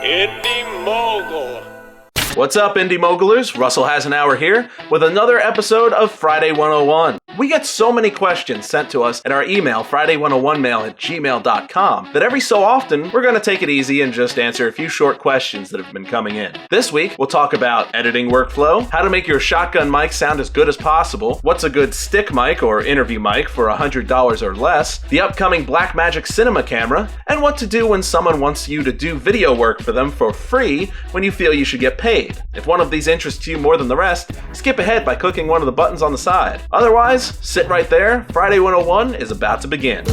Indy Mogul. What's up, Indy Mogulers? Russell has an hour here with another episode of Friday 101. We get so many questions sent to us at our email, friday101mail@gmail.com, that every so often we're going to take it easy and just answer a few short questions that have been coming in. This week, we'll talk about editing workflow, how to make your shotgun mic sound as good as possible, what's a good stick mic or interview mic for $100 or less, the upcoming Blackmagic cinema camera, and what to do when someone wants you to do video work for them for free when you feel you should get paid. If one of these interests you more than the rest, skip ahead by clicking one of the buttons on the side. Otherwise, sit right there. Friday 101 is about to begin.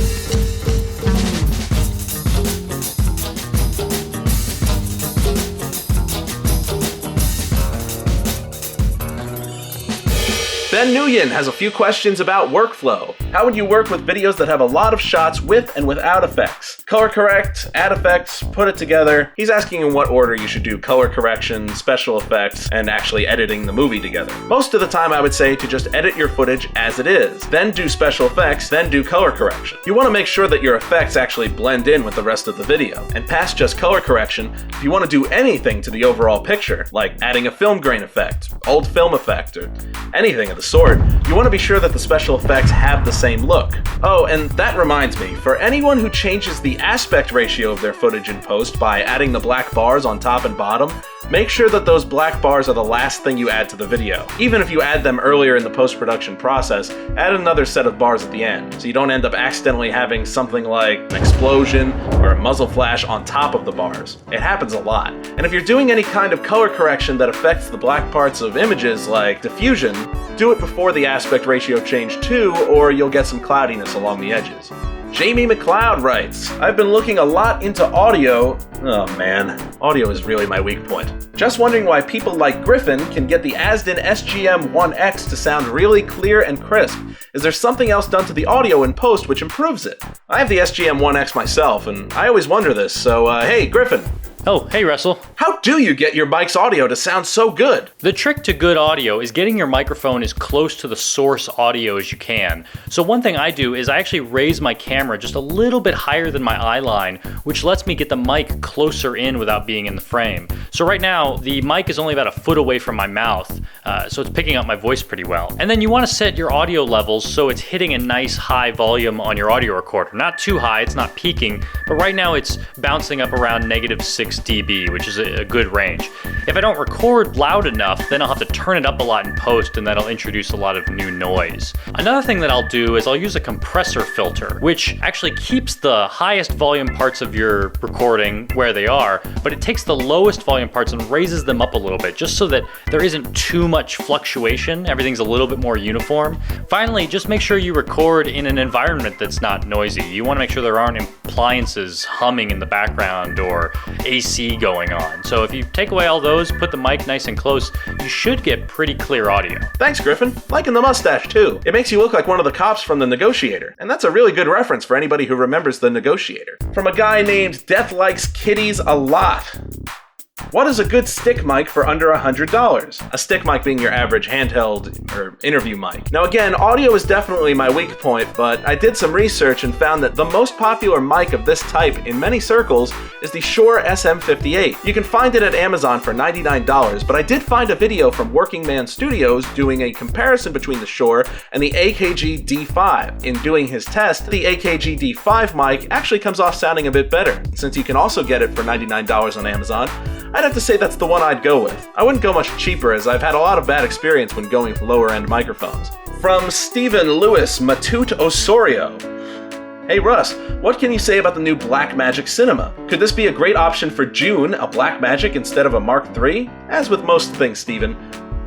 Ben Nguyen has a few questions about workflow. How would you work with videos that have a lot of shots with and without effects? Color correct, add effects, put it together. He's asking in what order you should do color correction, special effects, and actually editing the movie together. Most of the time I would say to just edit your footage as it is, then do special effects, then do color correction. You want to make sure that your effects actually blend in with the rest of the video. And past just color correction, if you want to do anything to the overall picture, like adding a film grain effect, old film effect, or anything of the sort, you want to be sure that the special effects have the same look. Oh, and that reminds me, for anyone who changes the aspect ratio of their footage in post by adding the black bars on top and bottom, make sure that those black bars are the last thing you add to the video. Even if you add them earlier in the post-production process, add another set of bars at the end, so you don't end up accidentally having something like an explosion or a muzzle flash on top of the bars. It happens a lot. And if you're doing any kind of color correction that affects the black parts of images like diffusion, do it before the aspect ratio change too, or you'll get some cloudiness along the edges. Jamie McLeod writes, I've been looking a lot into audio. Oh man, audio is really my weak point. Just wondering why people like Griffin can get the Asden SGM-1X to sound really clear and crisp. Is there something else done to the audio in post which improves it? I have the SGM-1X myself, and I always wonder this, so hey Griffin. Oh, hey Russell. How do you get your mic's audio to sound so good? The trick to good audio is getting your microphone as close to the source audio as you can. So one thing I do is I actually raise my camera just a little bit higher than my eye line, which lets me get the mic closer in without being in the frame. So right now, the mic is only about a foot away from my mouth, so it's picking up my voice pretty well. And then you want to set your audio levels so it's hitting a nice high volume on your audio recorder. Not too high, it's not peaking, but right now it's bouncing up around -6 dB, which is a good range. If I don't record loud enough, then I'll have to turn it up a lot in post, and that'll introduce a lot of new noise. Another thing that I'll do is I'll use a compressor filter, which actually keeps the highest volume parts of your recording where they are, but it takes the lowest volume parts and raises them up a little bit, just so that there isn't too much fluctuation. Everything's a little bit more uniform. Finally, just make sure you record in an environment that's not noisy. You want to make sure there aren't appliances humming in the background or AC going on. So if you take away all those, put the mic nice and close, you should get pretty clear audio. Thanks, Griffin. Liking the mustache, too. It makes you look like one of the cops from The Negotiator. And that's a really good reference for anybody who remembers The Negotiator. From a guy named Death Likes Kitties a Lot. What is a good stick mic for under $100? A stick mic being your average handheld or interview mic. Now again, audio is definitely my weak point, but I did some research and found that the most popular mic of this type in many circles is the Shure SM58. You can find it at Amazon for $99, but I did find a video from Working Man Studios doing a comparison between the Shure and the AKG D5. In doing his test, the AKG D5 mic actually comes off sounding a bit better. Since you can also get it for $99 on Amazon, I'd have to say that's the one I'd go with. I wouldn't go much cheaper, as I've had a lot of bad experience when going with lower-end microphones. From Stephen Lewis Matute Osorio. Hey Russ, what can you say about the new Blackmagic Cinema? Could this be a great option for June, a Blackmagic instead of a Mark III? As with most things, Stephen,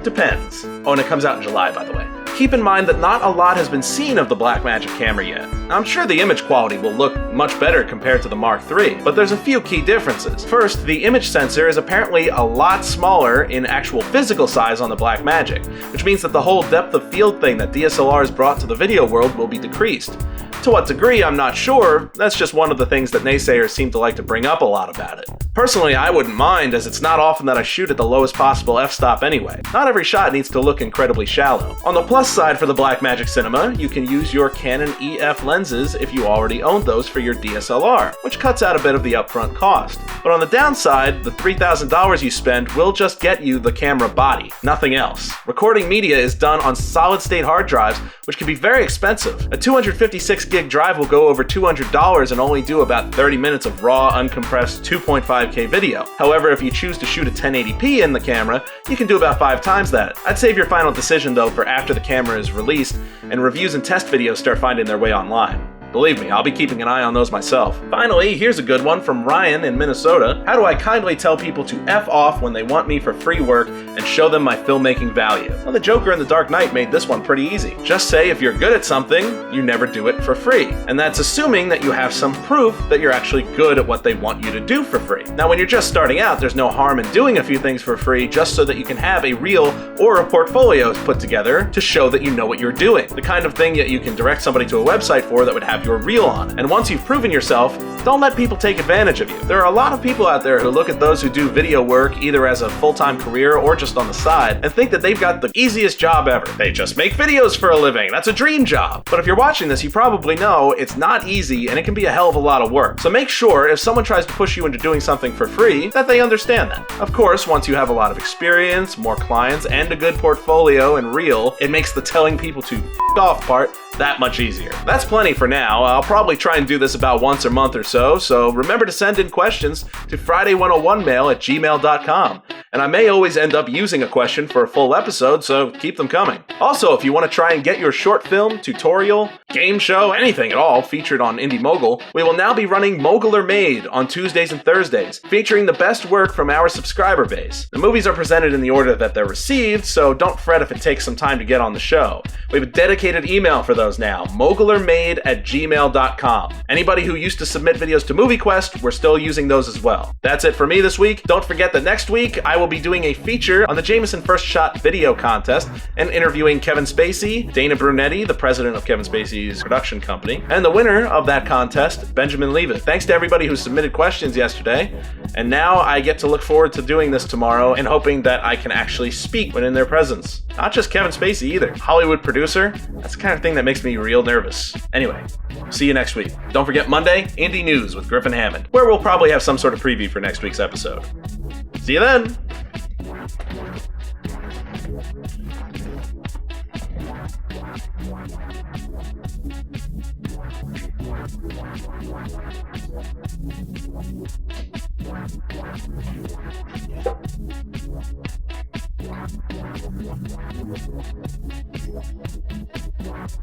depends. Oh, and it comes out in July, by the way. Keep in mind that not a lot has been seen of the Blackmagic camera yet. I'm sure the image quality will look much better compared to the Mark III, but there's a few key differences. First, the image sensor is apparently a lot smaller in actual physical size on the Blackmagic, which means that the whole depth of field thing that DSLRs brought to the video world will be decreased. To what degree, I'm not sure. That's just one of the things that naysayers seem to like to bring up a lot about it. Personally, I wouldn't mind, as it's not often that I shoot at the lowest possible f-stop anyway. Not every shot needs to look incredibly shallow. On the plus side for the Blackmagic Cinema, you can use your Canon EF lenses if you already own those for your DSLR, which cuts out a bit of the upfront cost. But on the downside, the $3,000 you spend will just get you the camera body, nothing else. Recording media is done on solid-state hard drives, which can be very expensive. A 256 gig drive will go over $200 and only do about 30 minutes of raw, uncompressed 2.5K video. However, if you choose to shoot a 1080p in the camera, you can do about 5 times that. I'd save your final decision though for after the camera is released and reviews and test videos start finding their way online. Believe me, I'll be keeping an eye on those myself. Finally, here's a good one from Ryan in Minnesota. How do I kindly tell people to F off when they want me for free work and show them my filmmaking value? Well, the Joker in The Dark Knight made this one pretty easy. Just say if you're good at something, you never do it for free. And that's assuming that you have some proof that you're actually good at what they want you to do for free. Now, when you're just starting out, there's no harm in doing a few things for free just so that you can have a reel or a portfolio put together to show that you know what you're doing. The kind of thing that you can direct somebody to a website for that would have your reel on it. And once you've proven yourself, don't let people take advantage of you. There are a lot of people out there who look at those who do video work either as a full-time career or just on the side and think that they've got the easiest job ever. They just make videos for a living. That's a dream job. But if you're watching this, you probably know it's not easy and it can be a hell of a lot of work. So make sure if someone tries to push you into doing something for free, that they understand that. Of course, once you have a lot of experience, more clients, and a good portfolio and reel, it makes the telling people to f off part that much easier. That's plenty for now. I'll probably try and do this about once a month or so remember to send in questions to Friday101mail@gmail.com. And I may always end up using a question for a full episode, so keep them coming. Also, if you want to try and get your short film, tutorial, game show, anything at all featured on Indy Mogul, we will now be running Mogul or Made on Tuesdays and Thursdays, featuring the best work from our subscriber base. The movies are presented in the order that they're received, so don't fret if it takes some time to get on the show. We have a dedicated email for those now, mogulormade@gmail.com. Anybody who used to submit videos to MovieQuest, we're still using those as well. That's it for me this week. Don't forget that next week, I will be doing a feature on the Jameson First Shot video contest and interviewing Kevin Spacey, Dana Brunetti, the president of Kevin Spacey's production company, and the winner of that contest, Benjamin Leavitt. Thanks to everybody who submitted questions yesterday, and now I get to look forward to doing this tomorrow and hoping that I can actually speak when in their presence. Not just Kevin Spacey either. Hollywood producer, that's the kind of thing that makes me real nervous. Anyway, see you next week. Don't forget Monday, Indy News with Griffin Hammond, where we'll probably have some sort of preview for next week's episode. See you then!